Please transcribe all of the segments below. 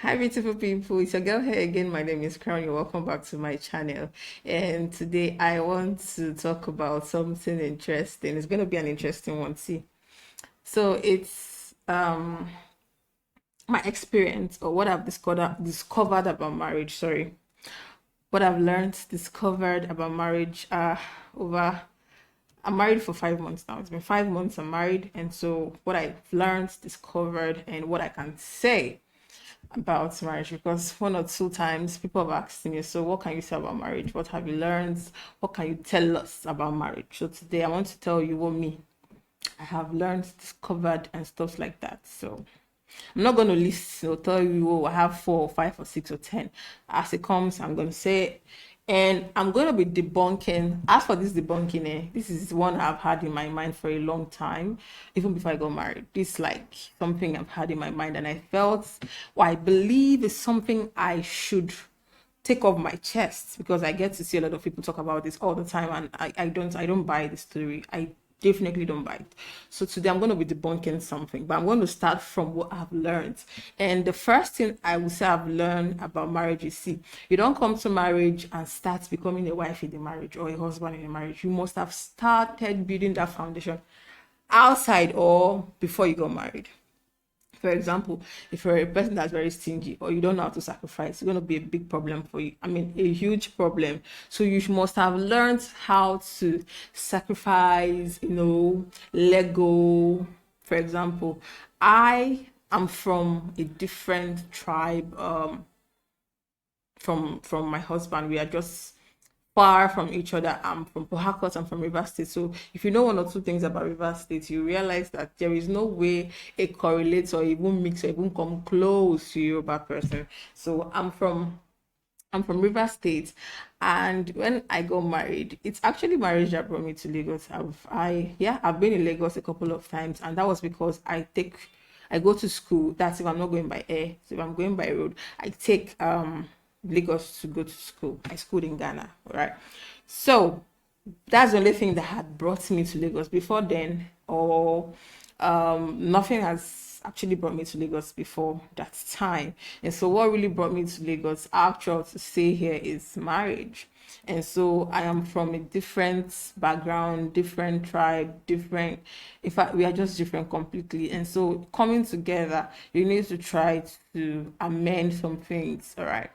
Hi, beautiful people. It's your girl here again. My name is Crown. You're welcome back to my channel. And today I want to talk about something interesting. It's going to be an interesting one. See, so it's my experience or what I've discovered about marriage. Sorry, what I've learned, discovered about marriage. Over I'm married for 5 months now. It's been 5 months I'm married, and so what I've learned, discovered, and what I can say about marriage, because one or two times people have asked me, so what can you say about marriage? What have you learned? What can you tell us about marriage? So today I want to tell you what me I have learned, discovered, and stuff like that. So I'm not going to list or tell you, oh, I have 4 or 5 or 6 or 10. As it comes, I'm going to say it. And I'm going to be debunking. As for this debunking, this is one I've had in my mind for a long time, even before I got married. This is like something I've had in my mind, and I felt, well, I believe is something I should take off my chest, because I get to see a lot of people talk about this all the time, and I don't buy the story. I definitely don't buy it. So today I'm going to be debunking something, but I'm going to start from what I've learned. And the first thing I would say I've learned about marriage is, see, you don't come to marriage and start becoming a wife in the marriage or a husband in the marriage. You must have started building that foundation outside or before you got married. For example, if you're a person that's very stingy or you don't know how to sacrifice, it's going to be a big problem for you. I mean, a huge problem. So you must have learned how to sacrifice, let go. For example, I am from a different tribe from my husband. We are just far from each other. I'm from Port Harcourt, I'm from River State. So if you know one or two things about River State, you realize that there is no way it correlates or even mix or even come close to Yoruba person. So I'm from River State, and when I got married, it's actually marriage that brought me to Lagos. I've been in Lagos a couple of times, and that was because I go to school. That's if I'm not going by air. So if I'm going by road, I take Lagos to go to school. I schooled in Ghana, all right? So that's the only thing that had brought me to Lagos before then, or nothing has actually brought me to Lagos before that time. And so what really brought me to Lagos actual to stay here is marriage. And so I am from a different background, different tribe, different, in fact, we are just different completely. And so coming together, you need to try to amend some things, all right?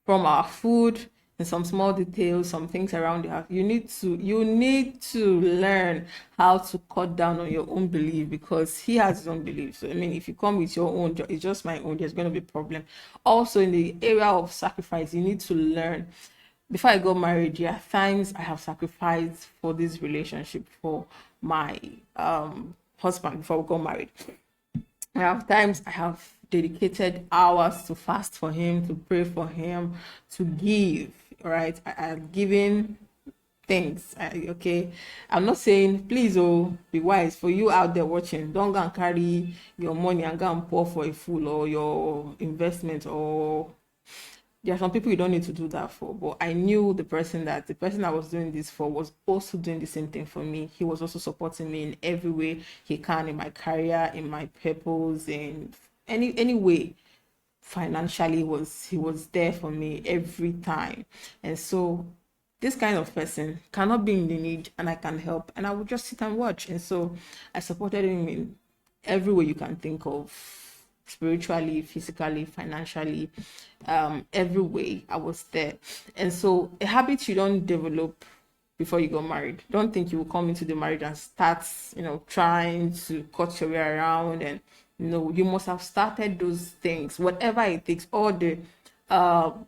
From our food and some small details, some things around the house. You need to learn how to cut down on your own belief, because he has his own beliefs. So I mean, if you come with your own, it's just my own, there's going to be a problem. Also, in the area of sacrifice, you need to learn. Before I got married, there are times I have sacrificed for this relationship, for my husband, before we got married. I have times I have dedicated hours to fast for him, to pray for him, to give. Right, I've given things. Okay, I'm not saying please, oh, be wise for you out there watching. Don't go and carry your money and go and pour for a fool or your investment, or there are some people you don't need to do that for. But I knew the person I was doing this for was also doing the same thing for me. He was also supporting me in every way he can, in my career, in my purpose, in any way. Financially, was he was there for me every time. And so this kind of person cannot be in the need, and I can help, and I would just sit and watch. And so I supported him in every way you can think of, spiritually, physically, financially, every way I was there. And so a habit you don't develop before you got married. Don't think you will come into the marriage and start, trying to cut your way around. And you must have started those things, whatever it takes, all the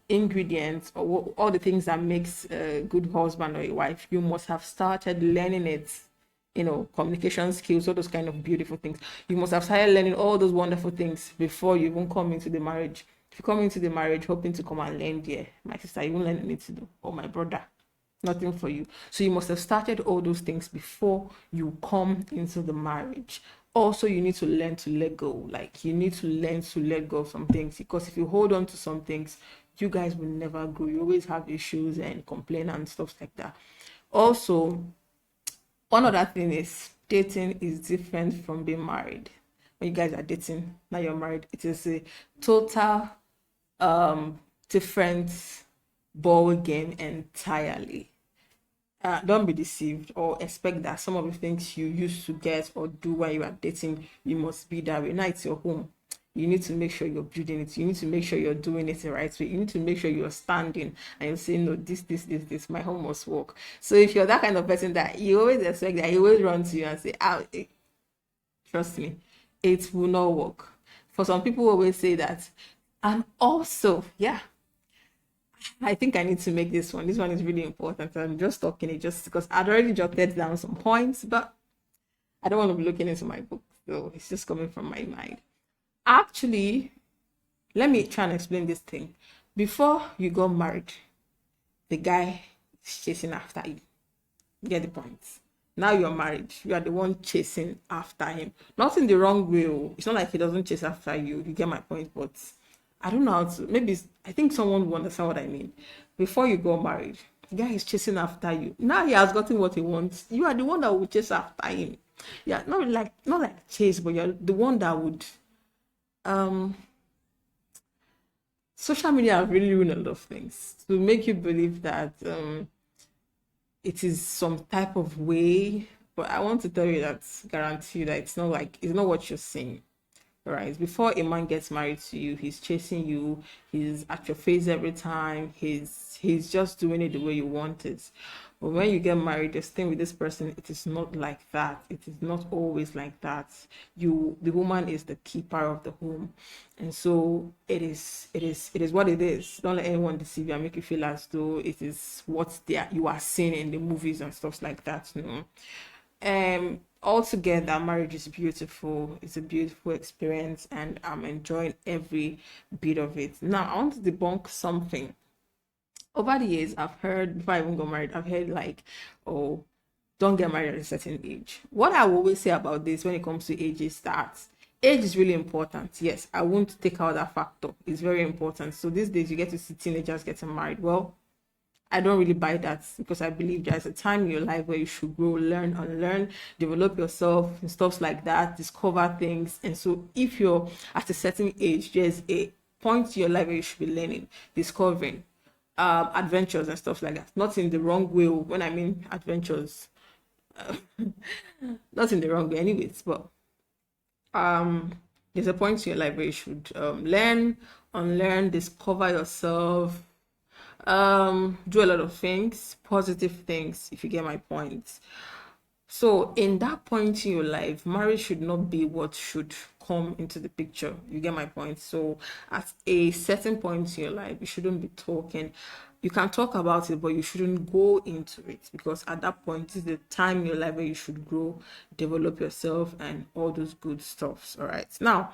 ingredients, or all the things that makes a good husband or a wife. You must have started learning it, communication skills, all those kind of beautiful things. You must have started learning all those wonderful things before you even come into the marriage. If you come into the marriage hoping to come and learn there, my sister, you won't learn anything, to do, or my brother, nothing for you. So you must have started all those things before you come into the marriage. Also, you need to learn to let go. Like, you need to learn to let go of some things, because if you hold on to some things, you guys will never grow. You always have issues and complain and stuff like that. Also, one other thing is, dating is different from being married. when you guys are dating, now you're married, it is a total different ball game entirely. Don't be deceived or expect that some of the things you used to get or do while you are dating, you must be that way. Now it's your home. You need to make sure you're building it. You need to make sure you're doing it the right way. You need to make sure you're standing and you're saying, no, this, my home must work. So if you're that kind of person that you always expect that, you always run to you and say, trust me, it will not work. For some people always say that. And also, yeah, I think I need to make this one. This one is really important. I'm just talking it just because I'd already jotted down some points, but I don't want to be looking into my book. So it's just coming from my mind. Actually, let me try and explain this thing. Before you got married, the guy is chasing after you. Get the point. Now you're married. You are the one chasing after him. Not in the wrong way. It's not like he doesn't chase after you. You get my point, but I don't know how to. Maybe I think someone will understand what I mean. Before you got married, the guy is chasing after you. Now he has gotten what he wants. You are the one that will chase after him. Yeah, not like chase, but you're the one that would. Um, Social media have really ruined a lot of things to make you believe that it is some type of way. But I want to tell you that, guarantee you that it's not what you're saying. Right, before a man gets married to you, he's chasing you, he's at your face every time, he's just doing it the way you want it. But when you get married, you're staying with this person, it is not like that. It is not always like that. The woman is the keeper of the home, and so it is what it is. Don't let anyone deceive you and make you feel as though it is what you are seeing in the movies and stuff like that. No. Altogether, marriage is beautiful. It's a beautiful experience, and I'm enjoying every bit of it. Now I want to debunk something. Over the years, I've heard, before I even got married, I've heard like, oh, don't get married at a certain age. What I will always say about this when it comes to age is that age is really important. Yes, I won't take out that factor. It's very important. So these days you get to see teenagers getting married. Well, I don't really buy that because I believe there's a time in your life where you should grow, learn, unlearn, develop yourself and stuff like that, discover things. And so if you're at a certain age, there's a point in your life where you should be learning, discovering, adventures and stuff like that. Not in the wrong way. When I mean adventures, not in the wrong way anyways, but there's a point in your life where you should learn, unlearn, discover yourself, do a lot of things, positive things, if you get my point. So in that point in your life, marriage should not be what should come into the picture. You get my point. So at a certain point in your life, you shouldn't be talking. You can talk about it, but you shouldn't go into it, because at that point is the time in your life where you should grow, develop yourself, and all those good stuffs. All right. Now,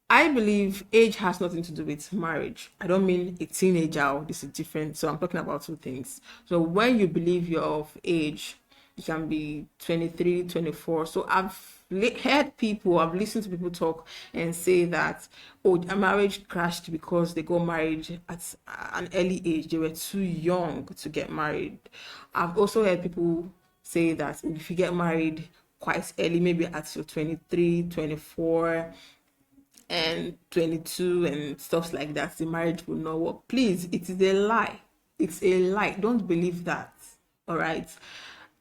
I believe age has nothing to do with marriage. I don't mean a teenager. This is different. So I'm talking about two things. So when you believe you're of age, you can be 23, 24. So heard people, I've listened to people talk and say that, oh, a marriage crashed because they got married at an early age. They were too young to get married. I've also heard people say that if you get married quite early, maybe at your 23, 24, and 22 and stuff like that, the marriage will not work. Please, it is a lie. It's a lie. Don't believe that. All right.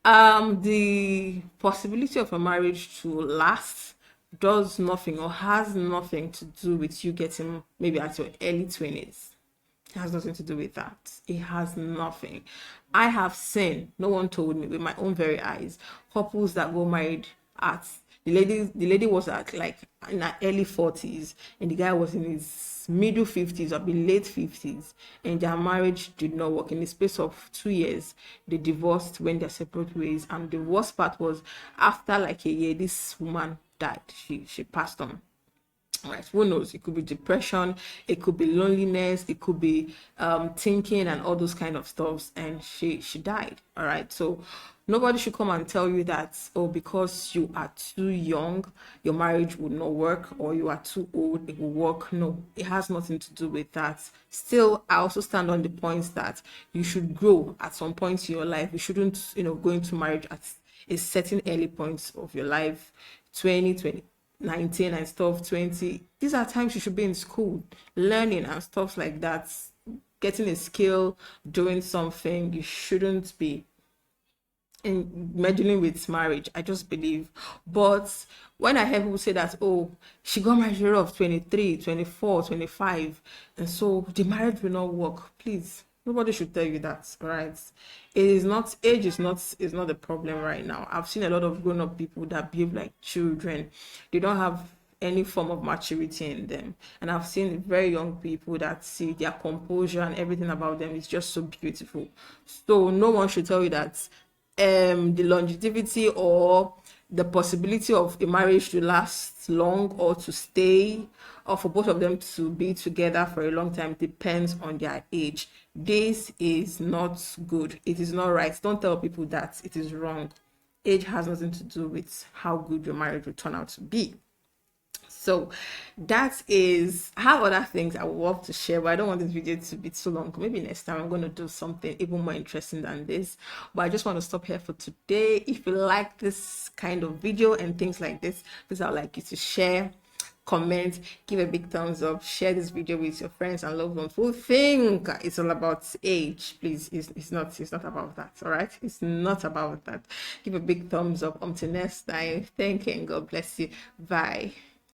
The possibility of a marriage to last does nothing or has nothing to do with you getting maybe at your early 20s. It has nothing to do with that. It has nothing. I have seen, no one told me, with my own very eyes, couples that got married at the lady was at like in her early 40s and the guy was in his middle 50s or late 50s, and their marriage did not work. In the space of 2 years, they divorced, went their separate ways, and the worst part was after like a year, this woman died. She passed on. Right, who knows? It could be depression, it could be loneliness, it could be thinking and all those kind of stuffs, and she died. All right, so nobody should come and tell you that, oh, because you are too young your marriage would not work, or you are too old it will work. No, it has nothing to do with that. Still, I also stand on the points that you should grow at some point in your life. You shouldn't go into marriage at a certain early point of your life, 20, 20. 19 and stuff, 20. These are times you should be in school, learning and stuff like that, getting a skill, doing something. You shouldn't be in meddling with marriage. I just believe. But when I hear people say that, oh, she got married at the age of 23, 24, 25, and so the marriage will not work, please. Nobody should tell you that, right? It is not, age is not the problem right now. I've seen a lot of grown up people that behave like children. They don't have any form of maturity in them. And I've seen very young people that see their composure and everything about them is just so beautiful. So no one should tell you that the longevity or the possibility of a marriage to last long or to stay or for both of them to be together for a long time depends on their age. This is not good. It is not right. Don't tell people that. It is wrong. Age has nothing to do with how good your marriage will turn out to be. So that is how other things I would love to share, but I don't want this video to be too long. Maybe next time I'm going to do something even more interesting than this. But I just want to stop here for today. If you like this kind of video and things like this, please I'd like you to share, comment, give a big thumbs up, share this video with your friends and loved ones who think it's all about age. Please, it's not about that. All right, it's not about that. Give a big thumbs up. Until next time, thank you and God bless you. Bye.